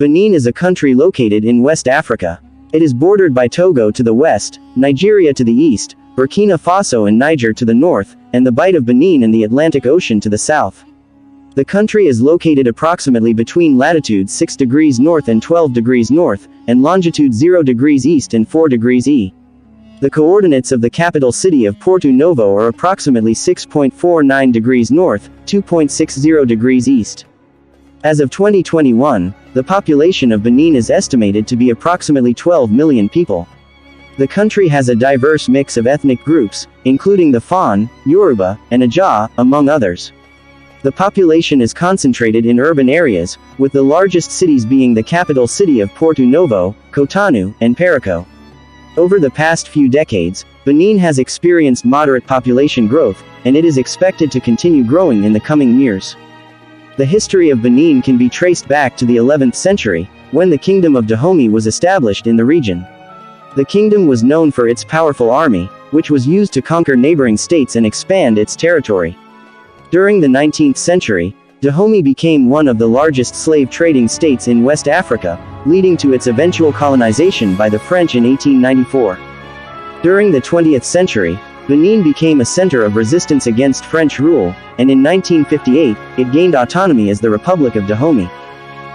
Benin is a country located in West Africa. It is bordered by Togo to the west, Nigeria to the east, Burkina Faso and Niger to the north, and the Bight of Benin and the Atlantic Ocean to the south. The country is located approximately between latitude 6 degrees north and 12 degrees north, and longitude 0 degrees east and 4 degrees e. The coordinates of the capital city of Porto Novo are approximately 6.49 degrees north, 2.60 degrees east. As of 2021, the population of Benin is estimated to be approximately 12 million people. The country has a diverse mix of ethnic groups, including the Fon, Yoruba, and Aja, among others. The population is concentrated in urban areas, with the largest cities being the capital city of Porto Novo, Cotonou, and Perico. Over the past few decades, Benin has experienced moderate population growth, and it is expected to continue growing in the coming years. The history of Benin can be traced back to the 11th century, when the Kingdom of Dahomey was established in the region. The kingdom was known for its powerful army, which was used to conquer neighboring states and expand its territory. During the 19th century, Dahomey became one of the largest slave trading states in West Africa, leading to its eventual colonization by the French in 1894. During the 20th century, Benin became a center of resistance against French rule, and in 1958, it gained autonomy as the Republic of Dahomey.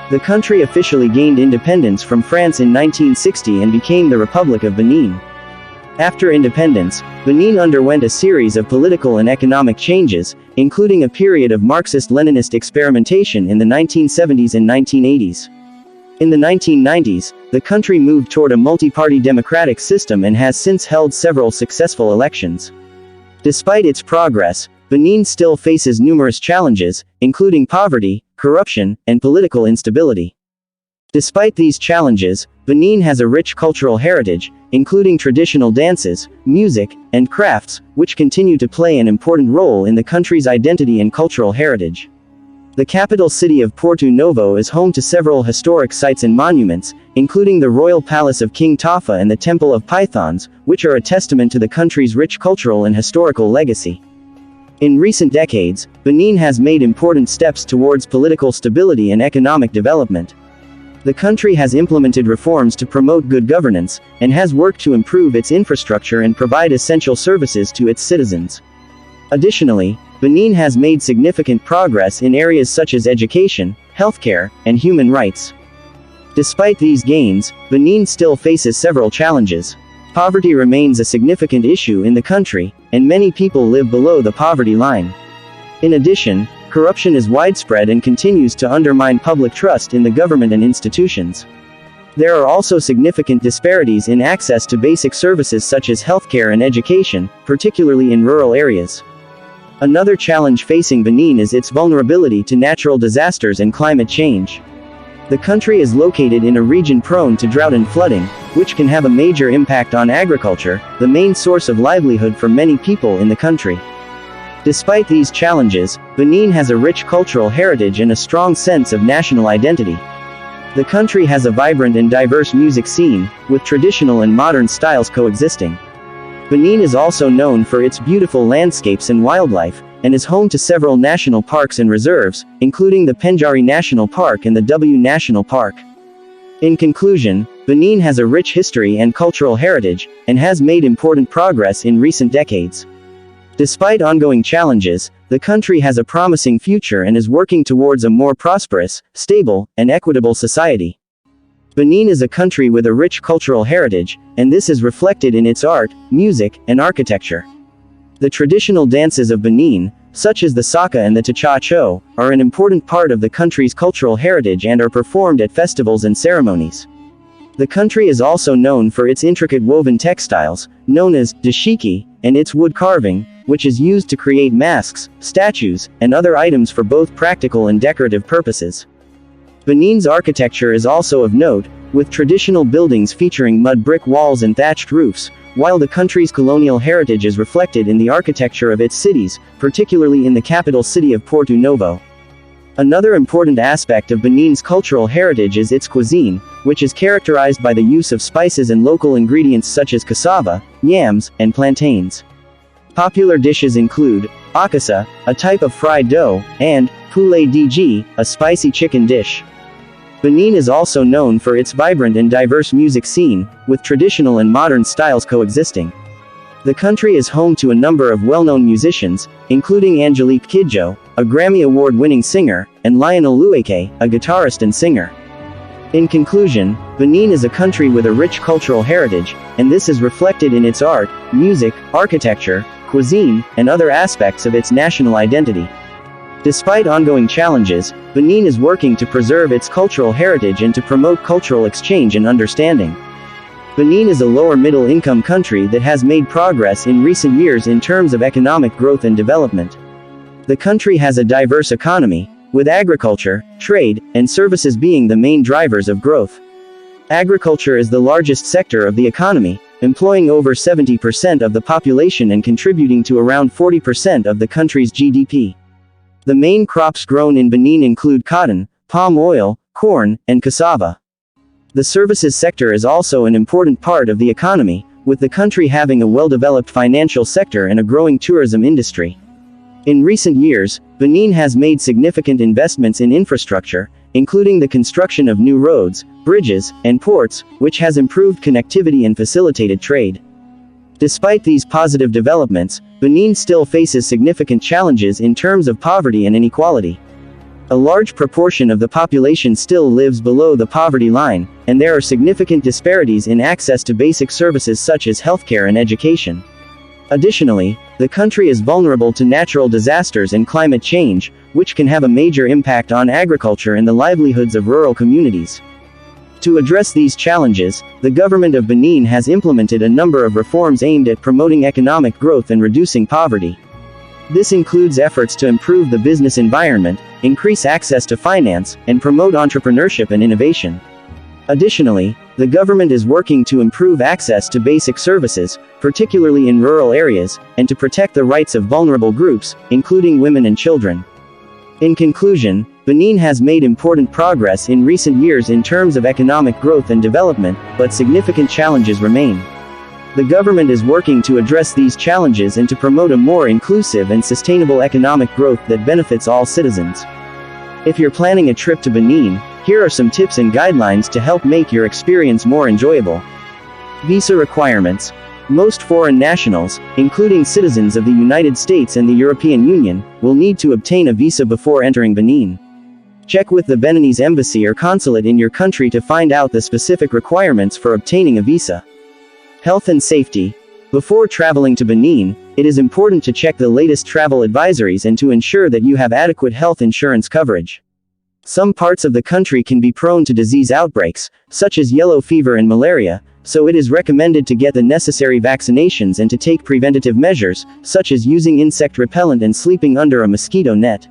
The country officially gained independence from France in 1960 and became the Republic of Benin. After independence, Benin underwent a series of political and economic changes, including a period of Marxist-Leninist experimentation in the 1970s and 1980s. In the 1990s, the country moved toward a multi-party democratic system and has since held several successful elections. Despite its progress, Benin still faces numerous challenges, including poverty, corruption, and political instability. Despite these challenges, Benin has a rich cultural heritage, including traditional dances, music, and crafts, which continue to play an important role in the country's identity and cultural heritage. The capital city of Porto Novo is home to several historic sites and monuments, including the Royal Palace of King Tafa and the Temple of Pythons, which are a testament to the country's rich cultural and historical legacy. In recent decades, Benin has made important steps towards political stability and economic development. The country has implemented reforms to promote good governance, and has worked to improve its infrastructure and provide essential services to its citizens. Additionally, Benin has made significant progress in areas such as education, healthcare, and human rights. Despite these gains, Benin still faces several challenges. Poverty remains a significant issue in the country, and many people live below the poverty line. In addition, corruption is widespread and continues to undermine public trust in the government and institutions. There are also significant disparities in access to basic services such as healthcare and education, particularly in rural areas. Another challenge facing Benin is its vulnerability to natural disasters and climate change. The country is located in a region prone to drought and flooding, which can have a major impact on agriculture, the main source of livelihood for many people in the country. Despite these challenges, Benin has a rich cultural heritage and a strong sense of national identity. The country has a vibrant and diverse music scene, with traditional and modern styles coexisting. Benin is also known for its beautiful landscapes and wildlife, and is home to several national parks and reserves, including the Penjari National Park and the W National Park. In conclusion, Benin has a rich history and cultural heritage, and has made important progress in recent decades. Despite ongoing challenges, the country has a promising future and is working towards a more prosperous, stable, and equitable society. Benin is a country with a rich cultural heritage, and this is reflected in its art, music, and architecture. The traditional dances of Benin, such as the Saka and the Cha-Cho, are an important part of the country's cultural heritage and are performed at festivals and ceremonies. The country is also known for its intricate woven textiles, known as dashiki, and its wood carving, which is used to create masks, statues, and other items for both practical and decorative purposes. Benin's architecture is also of note, with traditional buildings featuring mud brick walls and thatched roofs, while the country's colonial heritage is reflected in the architecture of its cities, particularly in the capital city of Porto Novo. Another important aspect of Benin's cultural heritage is its cuisine, which is characterized by the use of spices and local ingredients such as cassava, yams, and plantains. Popular dishes include akasa, a type of fried dough, and poulet dg, a spicy chicken dish. Benin is also known for its vibrant and diverse music scene, with traditional and modern styles coexisting. The country is home to a number of well-known musicians, including Angelique Kidjo, a Grammy Award-winning singer, and Lionel Lueke, a guitarist and singer. In conclusion, Benin is a country with a rich cultural heritage, and this is reflected in its art, music, architecture, cuisine, and other aspects of its national identity. Despite ongoing challenges, Benin is working to preserve its cultural heritage and to promote cultural exchange and understanding. Benin is a lower middle-income country that has made progress in recent years in terms of economic growth and development. The country has a diverse economy, with agriculture, trade, and services being the main drivers of growth. Agriculture is the largest sector of the economy, employing over 70% of the population and contributing to around 40% of the country's GDP. The main crops grown in Benin include cotton, palm oil, corn, and cassava. The services sector is also an important part of the economy, with the country having a well-developed financial sector and a growing tourism industry. In recent years, Benin has made significant investments in infrastructure, including the construction of new roads, bridges, and ports, which has improved connectivity and facilitated trade. Despite these positive developments, Benin still faces significant challenges in terms of poverty and inequality. A large proportion of the population still lives below the poverty line, and there are significant disparities in access to basic services such as healthcare and education. Additionally, the country is vulnerable to natural disasters and climate change, which can have a major impact on agriculture and the livelihoods of rural communities. To address these challenges, the government of Benin has implemented a number of reforms aimed at promoting economic growth and reducing poverty. This includes efforts to improve the business environment, increase access to finance, and promote entrepreneurship and innovation. Additionally, the government is working to improve access to basic services, particularly in rural areas, and to protect the rights of vulnerable groups, including women and children. In conclusion, Benin has made important progress in recent years in terms of economic growth and development, but significant challenges remain. The government is working to address these challenges and to promote a more inclusive and sustainable economic growth that benefits all citizens. If you're planning a trip to Benin, here are some tips and guidelines to help make your experience more enjoyable. Visa requirements. Most foreign nationals, including citizens of the United States and the European Union, will need to obtain a visa before entering Benin. Check with the Beninese embassy or consulate in your country to find out the specific requirements for obtaining a visa. Health and safety. Before traveling to Benin, it is important to check the latest travel advisories and to ensure that you have adequate health insurance coverage. Some parts of the country can be prone to disease outbreaks, such as yellow fever and malaria, so it is recommended to get the necessary vaccinations and to take preventative measures, such as using insect repellent and sleeping under a mosquito net.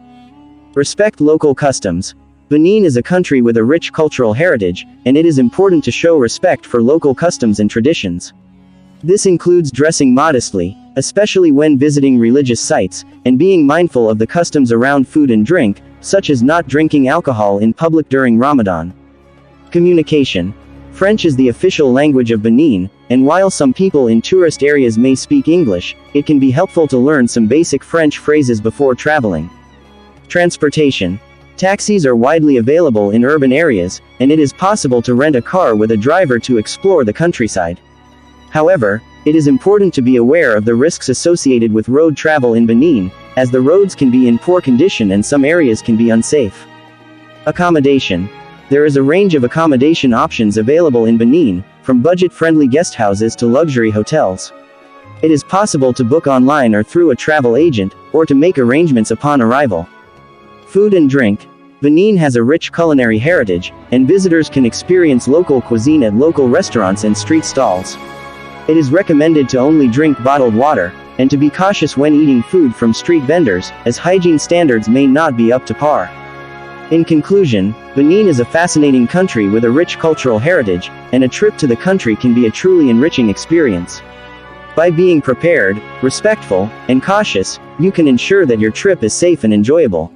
Respect local customs. Benin is a country with a rich cultural heritage, and it is important to show respect for local customs and traditions. This includes dressing modestly, especially when visiting religious sites, and being mindful of the customs around food and drink, such as not drinking alcohol in public during Ramadan. Communication. French is the official language of Benin, and while some people in tourist areas may speak English, it can be helpful to learn some basic French phrases before traveling. Transportation. Taxis are widely available in urban areas, and it is possible to rent a car with a driver to explore the countryside. However, it is important to be aware of the risks associated with road travel in Benin, as the roads can be in poor condition and some areas can be unsafe. Accommodation. There is a range of accommodation options available in Benin, from budget-friendly guest houses to luxury hotels. It is possible to book online or through a travel agent, or to make arrangements upon arrival. Food and drink. Benin has a rich culinary heritage, and visitors can experience local cuisine at local restaurants and street stalls. It is recommended to only drink bottled water, and to be cautious when eating food from street vendors, as hygiene standards may not be up to par. In conclusion, Benin is a fascinating country with a rich cultural heritage, and a trip to the country can be a truly enriching experience. By being prepared, respectful, and cautious, you can ensure that your trip is safe and enjoyable.